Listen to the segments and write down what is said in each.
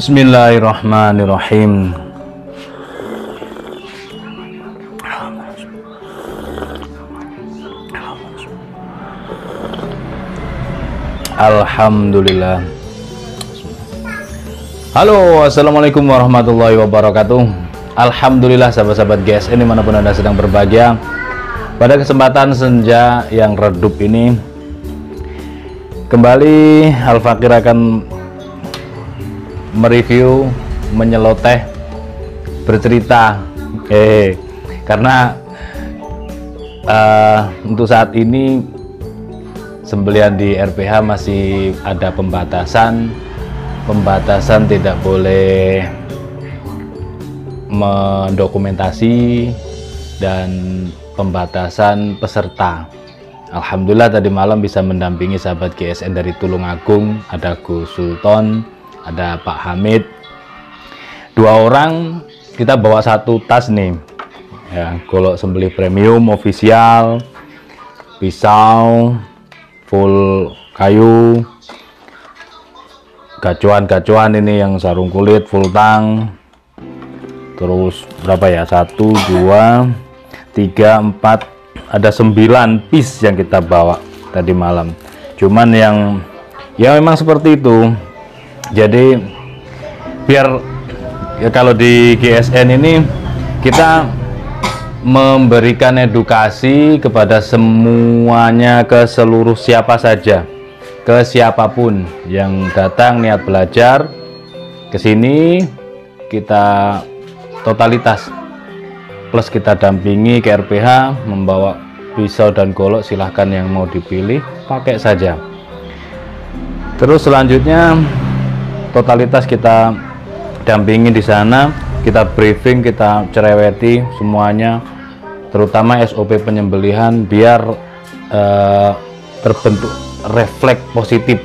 Bismillahirrahmanirrahim. Alhamdulillah. Halo, assalamualaikum warahmatullahi wabarakatuh. Alhamdulillah sahabat-sahabat GSN dimanapun anda sedang berbahagia. Pada kesempatan senja yang redup ini, kembali Al-Fakir akan mereview, menyeloteh, bercerita, karena untuk saat ini sembelihan di RPH masih ada pembatasan tidak boleh mendokumentasi dan pembatasan peserta. Alhamdulillah tadi malam bisa mendampingi sahabat GSN dari Tulungagung, ada Gus Sultan, ada Pak Hamid, 2 orang. Kita bawa 1 tas nih ya, golok sembelih premium official, pisau full kayu, gacuan ini yang sarung kulit full tang, terus berapa ya, 1 2 3 4, ada 9 piece yang kita bawa tadi malam. Cuman yang ya memang seperti itu. Jadi biar ya, kalau di GSN ini kita memberikan edukasi kepada semuanya, ke seluruh siapa saja, ke siapapun yang datang niat belajar ke sini, kita totalitas plus kita dampingi ke RPH, membawa pisau dan golok silahkan yang mau dipilih pakai saja. Terus selanjutnya totalitas kita dampingi di sana, kita briefing, kita cereweti semuanya, terutama SOP penyembelihan biar terbentuk refleks positif.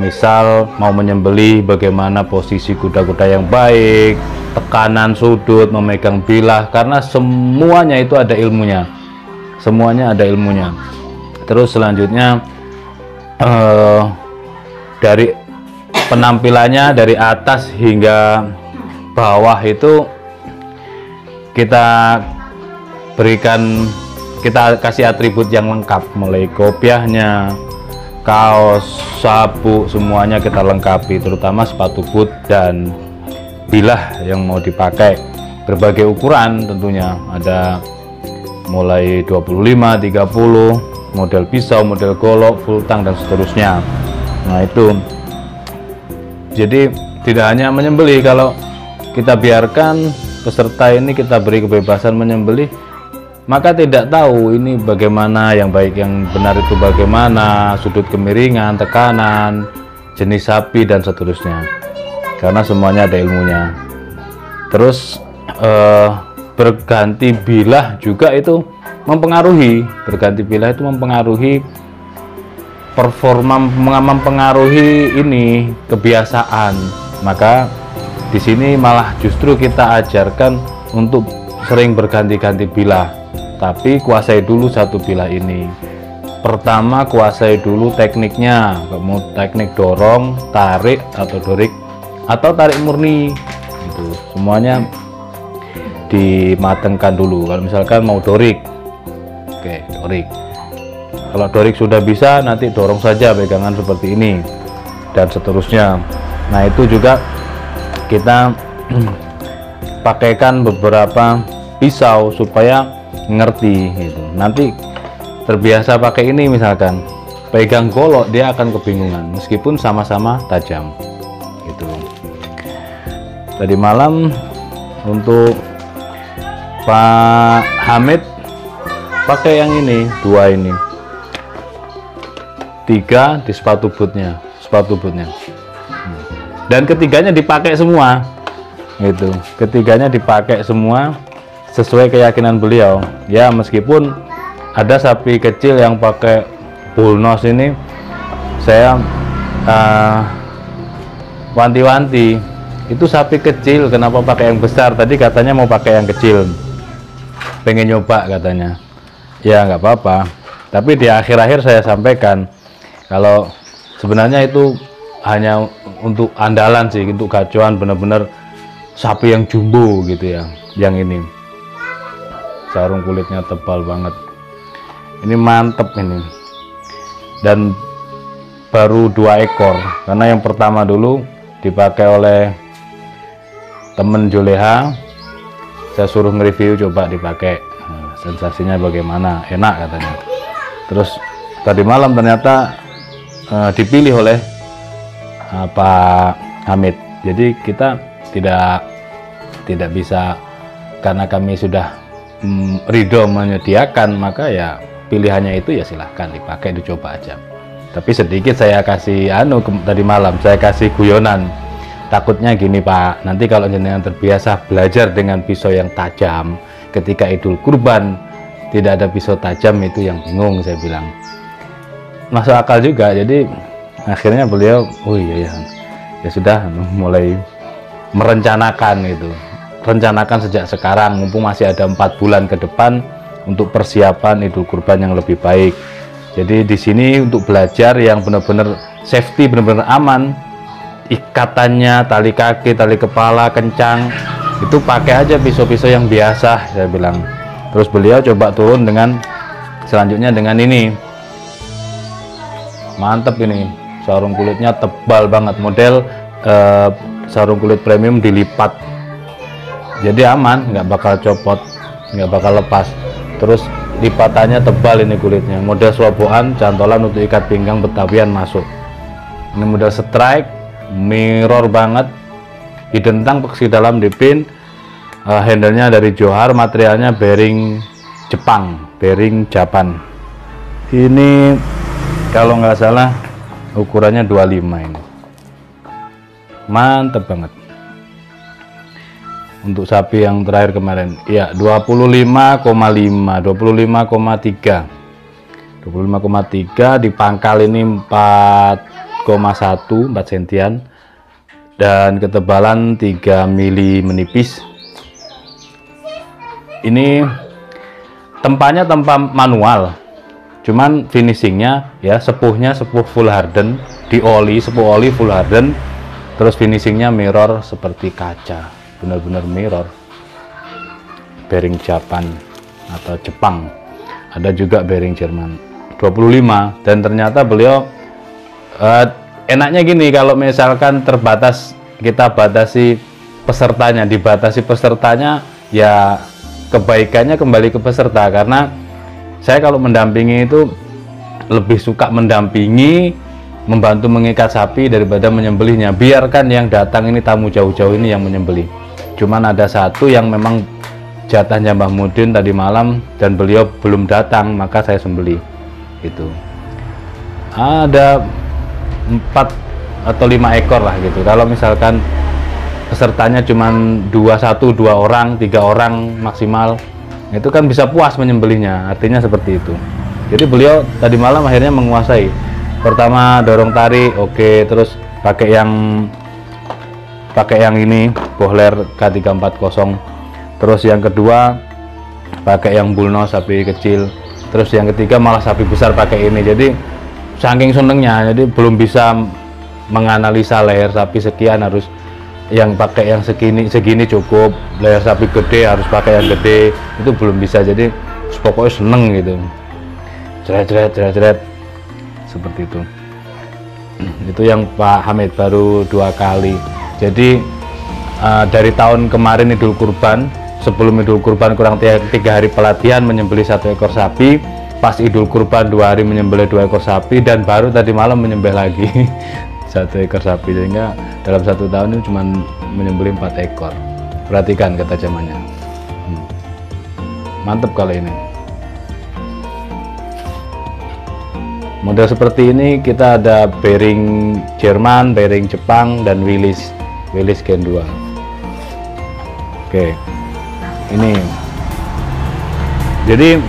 Misal mau menyembelih, bagaimana posisi kuda-kuda yang baik, tekanan sudut, memegang bilah, karena semuanya itu ada ilmunya, Terus selanjutnya dari penampilannya dari atas hingga bawah itu kita berikan, kita kasih atribut yang lengkap, mulai kopiahnya, kaos, sabuk, semuanya kita lengkapi, terutama sepatu boot dan bilah yang mau dipakai, berbagai ukuran tentunya, ada mulai 25, 30, model pisau, model golok, full tang dan seterusnya. Nah itu, jadi tidak hanya menyembelih, kalau kita biarkan peserta ini kita beri kebebasan menyembelih, maka tidak tahu ini bagaimana, yang baik yang benar itu bagaimana, sudut kemiringan, tekanan, jenis sapi dan seterusnya, karena semuanya ada ilmunya. Terus berganti bilah juga itu mempengaruhi. Berganti bilah itu mempengaruhi performa, mempengaruhi ini kebiasaan. Maka di sini malah justru kita ajarkan untuk sering berganti-ganti bilah, tapi kuasai dulu satu bilah ini. Pertama kuasai dulu tekniknya, kamu teknik dorong, tarik atau dorik atau tarik murni, itu semuanya dimatengkan dulu. Kalau misalkan mau dorik, oke, dorik. Kalau dorik sudah bisa, nanti dorong saja pegangan seperti ini dan seterusnya. Nah itu juga kita pakaikan beberapa pisau supaya ngerti gitu. Nanti terbiasa pakai ini, misalkan pegang golok dia akan kebingungan meskipun sama-sama tajam gitu. Tadi malam untuk Pak Hamid pakai yang ini, 2 ini, 3 di sepatu bootnya, dan ketiganya dipakai semua gitu. Ketiganya dipakai semua sesuai keyakinan beliau ya. Meskipun ada sapi kecil yang pakai bullnose ini, saya wanti-wanti, itu sapi kecil kenapa pakai yang besar? Tadi katanya mau pakai yang kecil, pengen nyoba katanya. Ya nggak apa-apa, tapi di akhir-akhir saya sampaikan kalau sebenarnya itu hanya untuk andalan sih, untuk gacuan bener-bener sapi yang jumbo gitu ya. Yang ini sarung kulitnya tebal banget, ini mantep ini, dan baru 2 ekor karena yang pertama dulu dipakai oleh temen Juleha, saya suruh nge-review, coba dipakai. Nah, sensasinya bagaimana, enak katanya. Terus tadi malam ternyata dipilih oleh Pak Hamid. Jadi kita tidak bisa, karena kami sudah ridho menyediakan, maka ya pilihannya itu ya silahkan dipakai, dicoba aja. Tapi sedikit saya kasih tadi malam saya kasih guyonan, takutnya gini Pak, nanti kalau jenengan terbiasa belajar dengan pisau yang tajam, ketika Idul Kurban tidak ada pisau tajam, itu yang bingung. Saya bilang masuk akal juga. Jadi akhirnya beliau, oh iya ya sudah, mulai merencanakan itu, rencanakan sejak sekarang, mumpung masih ada 4 bulan ke depan untuk persiapan Idul Kurban yang lebih baik. Jadi di sini untuk belajar yang benar-benar safety, benar-benar aman, ikatannya, tali kaki, tali kepala kencang, itu pakai aja pisau-pisau yang biasa, saya bilang. Terus beliau coba turun dengan selanjutnya dengan ini, mantep ini, sarung kulitnya tebal banget, model sarung kulit premium dilipat, jadi aman, nggak bakal copot, nggak bakal lepas. Terus lipatannya tebal ini kulitnya, model swaboan, cantolan untuk ikat pinggang Betawian masuk. Ini model strike, mirror banget, hidden tank peksi dalam dipin, handlenya dari Johar, materialnya bearing Jepang, bearing Japan. Ini kalau nggak salah ukurannya 25 ini, mantep banget. Untuk sapi yang terakhir kemarin ya 25,5, 25,3 di pangkal ini 4,1, 4 sentian, dan ketebalan 3 mili menipis. Ini tempanya tempa manual, cuman finishingnya ya sepuhnya sepuh full harden, di oli, sepuh oli full harden, terus finishingnya mirror seperti kaca, benar-benar mirror, bearing Japan atau Jepang, ada juga bearing Jerman 25. Dan ternyata beliau enaknya gini, kalau misalkan terbatas, kita batasi pesertanya, dibatasi pesertanya, ya kebaikannya kembali ke peserta. Karena saya kalau mendampingi itu lebih suka mendampingi, membantu mengikat sapi daripada menyembelihnya. Biarkan yang datang ini, tamu jauh-jauh ini yang menyembelih. Cuman ada satu yang memang jatahnya Mbah Mudin tadi malam dan beliau belum datang, maka saya sembelih gitu. Ada 4 atau 5 ekor lah gitu. Kalau misalkan pesertanya cuma 2 orang, 3 orang maksimal, itu kan bisa puas menyembelihnya, artinya seperti itu. Jadi beliau tadi malam akhirnya menguasai. Pertama dorong tarik, oke, terus pakai yang ini Bohler K340. Terus yang kedua pakai yang bullnose sapi kecil. Terus yang ketiga malah sapi besar pakai ini. Jadi saking senengnya, jadi belum bisa menganalisa leher sapi sekian harus yang pakai yang segini cukup, leher sapi gede harus pakai yang gede, itu belum bisa. Jadi pokoknya seneng gitu, ceret seperti itu. Itu yang Pak Hamid baru 2 kali. Jadi dari tahun kemarin Idul Kurban, sebelum Idul Kurban kurang 3 hari pelatihan menyembelih 1 ekor sapi, pas Idul Kurban 2 hari menyembelih 2 ekor sapi, dan baru tadi malam menyembelih lagi 1 ekor sapi. Sehingga dalam 1 tahun ini cuma menyembelih 4 ekor. Perhatikan ketajamannya. Mantap kalau ini. Model seperti ini kita ada bearing Jerman, bearing Jepang, dan Willys Gen 2. Oke, ini jadi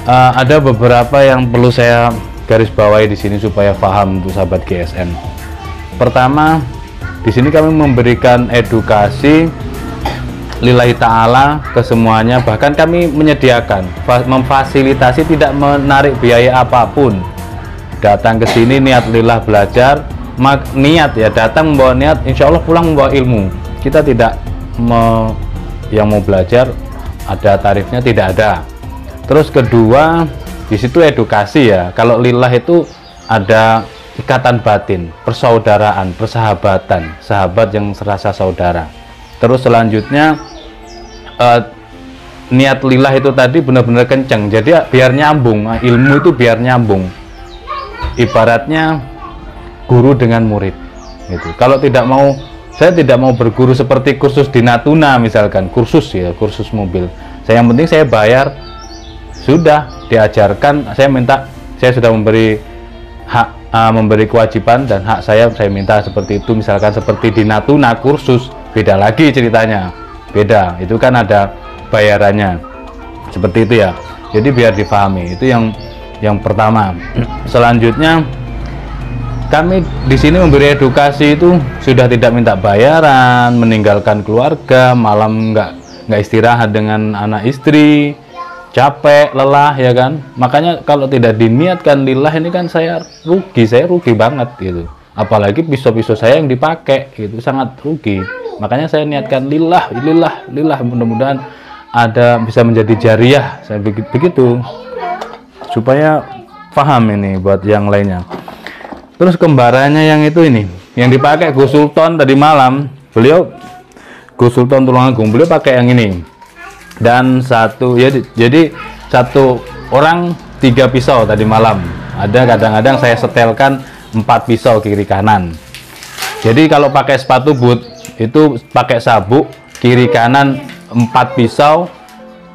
ada beberapa yang perlu saya garis bawahi di sini supaya paham untuk sahabat GSM. Pertama, di sini kami memberikan edukasi lillahi ta'ala ke semuanya, bahkan kami menyediakan, memfasilitasi, tidak menarik biaya apapun. Datang ke sini niat lillah belajar, niat ya, datang membawa niat, insya Allah pulang membawa ilmu. Kita tidak yang mau belajar ada tarifnya, tidak ada. Terus kedua, di situ edukasi ya. Kalau lillah itu ada ikatan batin, persaudaraan, persahabatan, sahabat yang serasa saudara. Terus selanjutnya niat lillah itu tadi benar-benar kenceng, jadi biar nyambung, ilmu itu biar nyambung. Ibaratnya guru dengan murid gitu. Kalau tidak mau, saya tidak mau berguru seperti kursus di Natuna misalkan, kursus mobil. Saya yang penting saya bayar, sudah diajarkan, saya sudah memberi hak, memberi kewajiban, dan hak saya minta seperti itu. Misalkan seperti di Natuna kursus, beda lagi ceritanya, beda, itu kan ada bayarannya, seperti itu ya. Jadi biar difahami, itu yang pertama. Selanjutnya kami di sini memberi edukasi itu sudah tidak minta bayaran, meninggalkan keluarga, malam nggak istirahat dengan anak istri, capek, lelah ya kan. Makanya kalau tidak diniatkan lillah ini kan saya rugi banget gitu. Apalagi pisau-pisau saya yang dipakai itu sangat rugi. Makanya saya niatkan lillah, mudah-mudahan ada bisa menjadi jariah, saya begitu supaya paham ini buat yang lainnya. Terus kembarannya yang itu ini, yang dipakai Gus Sultan tadi malam, Gus Sultan Tulungagung, beliau pakai yang ini. Dan jadi satu orang 3 pisau tadi malam. Ada kadang-kadang saya setelkan 4 pisau kiri kanan. Jadi kalau pakai sepatu boot itu pakai sabuk, kiri kanan 4 pisau,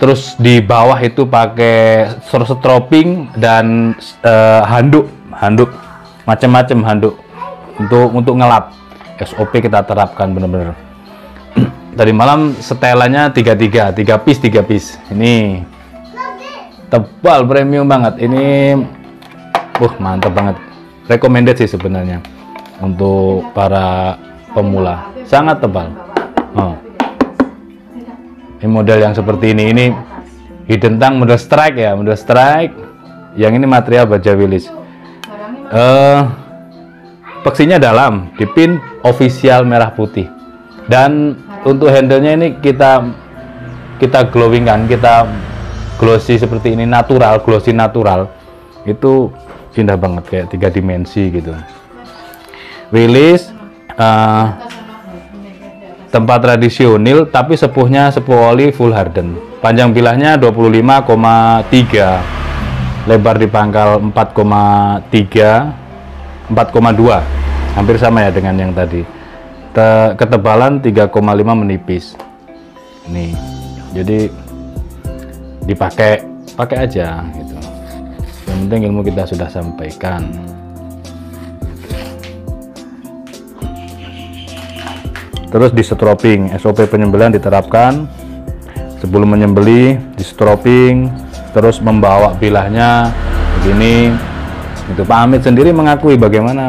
terus di bawah itu pakai stroping dan handuk macam-macam handuk untuk ngelap. SOP kita terapkan benar-benar. Tadi malam setelannya 3 piece. Ini tebal, premium banget. Ini mantap banget. Recommended sih sebenarnya untuk para pemula. Sangat tebal. Ini model yang seperti ini hidden tank model strike ya, model strike. Yang ini material baja Willys. Peksinya dalam, dipin official merah putih. Dan untuk handle-nya ini kita glowing kan, kita glossy seperti ini, glossy natural. Itu indah banget, kayak 3 dimensi gitu. Willys tempat tradisional, tapi sepuhnya sepuh oli full harden. Panjang bilahnya 25,3, lebar di pangkal 4,2, hampir sama ya dengan yang tadi. Ketebalan 3,5 menipis. Nih, jadi dipakai aja gitu. Yang penting ilmu kita sudah sampaikan. Terus di stroping, SOP penyembelihan diterapkan. Sebelum menyembelih di stroping, terus membawa bilahnya begini. Itu Pak Amit sendiri mengakui bagaimana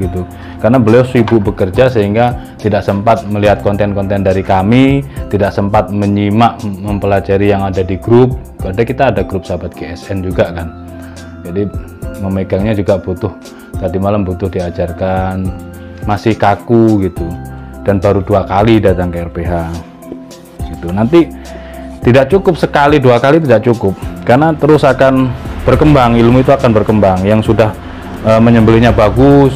gitu. Karena beliau sibuk bekerja sehingga tidak sempat melihat konten-konten dari kami, tidak sempat menyimak, mempelajari yang ada di grup. Karena kita ada grup sahabat GSN juga kan. Jadi memegangnya juga butuh, tadi malam butuh diajarkan, masih kaku gitu. Dan baru 2 kali datang ke RPH. Gitu. Nanti tidak cukup sekali 2 kali, tidak cukup, karena terus akan berkembang, ilmu itu akan berkembang. Yang sudah menyembelihnya bagus,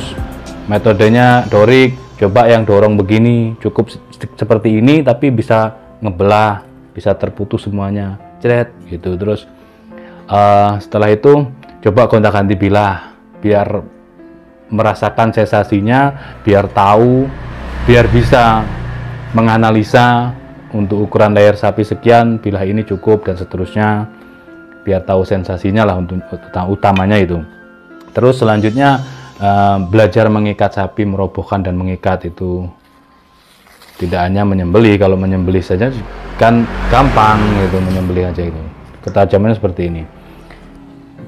metodenya dorik, coba yang dorong begini, cukup seperti ini tapi bisa ngebelah, bisa terputus semuanya, cret gitu. Terus setelah itu coba gonta-ganti bilah biar merasakan sensasinya, biar tahu, biar bisa menganalisa untuk ukuran layar sapi sekian, bilah ini cukup dan seterusnya, biar tahu sensasinya lah untuk utamanya itu. Terus selanjutnya belajar mengikat sapi, merobohkan dan mengikat itu. Tidak hanya menyembelih, kalau menyembelih saja kan gampang gitu, menyembelih aja itu. Ketajamannya seperti ini.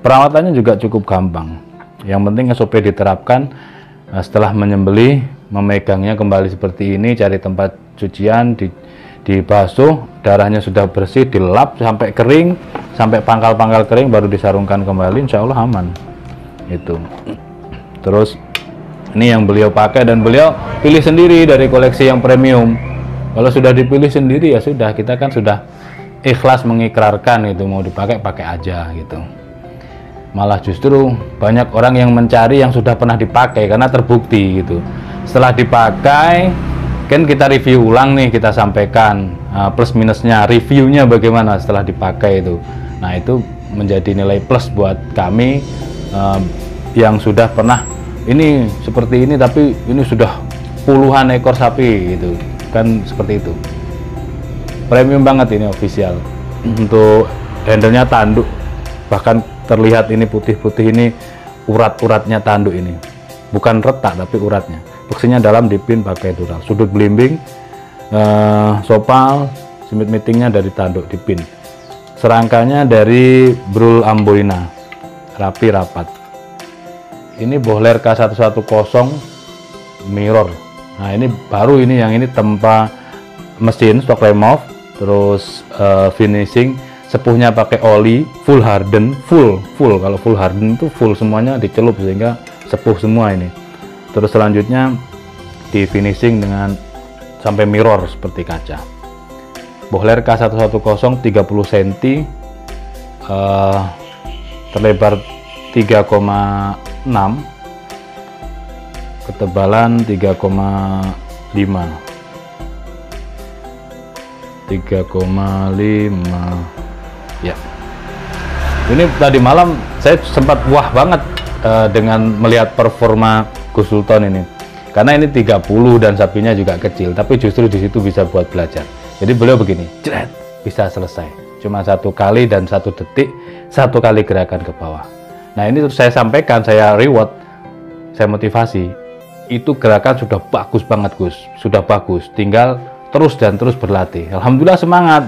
Perawatannya juga cukup gampang. Yang penting SOP diterapkan. Setelah menyembelih, memegangnya kembali seperti ini, cari tempat cucian, dibasuh, darahnya sudah bersih, dilap sampai kering, sampai pangkal-pangkal kering, baru disarungkan kembali, insya Allah aman. Itu. Terus ini yang beliau pakai dan beliau pilih sendiri dari koleksi yang premium. Kalau sudah dipilih sendiri ya sudah, kita kan sudah ikhlas mengikrarkan itu, mau dipakai pakai aja gitu. Malah justru banyak orang yang mencari yang sudah pernah dipakai karena terbukti gitu. Setelah dipakai kan kita review ulang nih, kita sampaikan plus minusnya, reviewnya bagaimana setelah dipakai itu. Nah itu menjadi nilai plus buat kami yang sudah pernah ini seperti ini, tapi ini sudah puluhan ekor sapi gitu kan, seperti itu. Premium banget ini, official. Untuk handlenya tanduk, bahkan terlihat ini putih-putih, ini urat-uratnya tanduk ini, bukan retak tapi uratnya. Beksinya dalam, dipin pakai dural, sudut belimbing, sopal, simit meetingnya dari tanduk dipin, serangkanya dari Brul Amboina, rapi rapat. Ini bohler K110 mirror. Nah ini baru, ini yang ini tempa mesin stock remove, terus finishing, sepuhnya pakai oli full harden, full. Kalau full harden itu full semuanya dicelup sehingga sepuh semua ini. Terus selanjutnya di finishing dengan sampai mirror seperti kaca. Bohler K110 30 cm, terlebar 3,6, ketebalan 3,5 ya. Ini tadi malam saya sempat wah banget dengan melihat performa Gus Sultan ini, karena ini 30 dan sapinya juga kecil, tapi justru di situ bisa buat belajar. Jadi beliau begini, jret, bisa selesai cuma 1 kali dan 1 detik, 1 kali gerakan ke bawah. Nah ini saya sampaikan, saya reward, saya motivasi, itu gerakan sudah bagus banget Gus, sudah bagus, tinggal terus dan terus berlatih. Alhamdulillah semangat,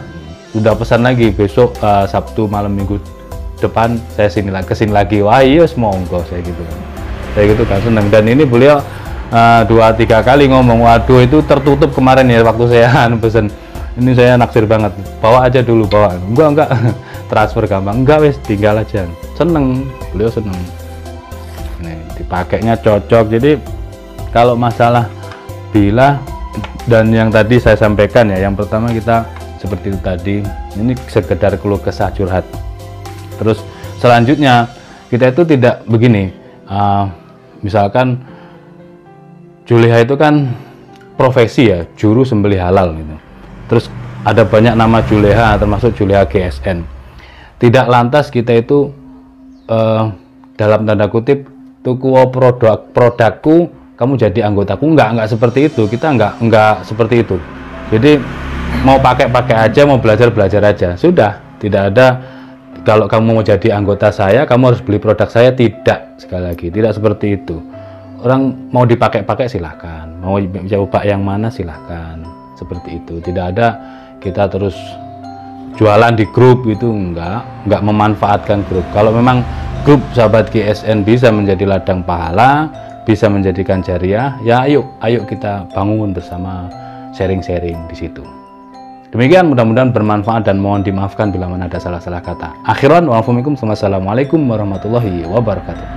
udah pesan lagi besok Sabtu malam minggu depan saya kesini lagi. Wah iya monggo, saya gitu kan seneng. Dan ini beliau 2-3 kali ngomong, waduh itu tertutup kemarin ya waktu saya pesen, ini saya naksir banget, bawa aja dulu, bawa. Enggak transfer gampang, enggak wes tinggal aja. Seneng, beliau seneng. Nih dipakainya cocok. Jadi kalau masalah bilah dan yang tadi saya sampaikan ya, yang pertama kita seperti itu tadi, ini sekedar keluh kesah curhat. Terus selanjutnya kita itu tidak begini, misalkan Juleha itu kan profesi ya, juru sembelih halal gitu. Terus ada banyak nama Juleha, termasuk Juleha GSN. Tidak lantas kita itu dalam tanda kutip tuku produkku kamu jadi anggotaku, enggak seperti itu. Kita enggak seperti itu. Jadi mau pakai aja, mau belajar aja, sudah. Tidak ada kalau kamu mau jadi anggota saya kamu harus beli produk saya, tidak. Sekali lagi tidak seperti itu. orang mau dipakai-pakai silahkan, mau coba yang mana silahkan, seperti itu. Tidak ada kita terus jualan di grup itu, enggak memanfaatkan grup. Kalau memang grup sahabat GSN bisa menjadi ladang pahala, bisa menjadikan jariah, ya ayo kita bangun bersama, sharing-sharing di situ. Demikian, mudah-mudahan bermanfaat dan mohon dimaafkan bila mana ada salah-salah kata. Akhiran, wassalamualaikum warahmatullahi wabarakatuh.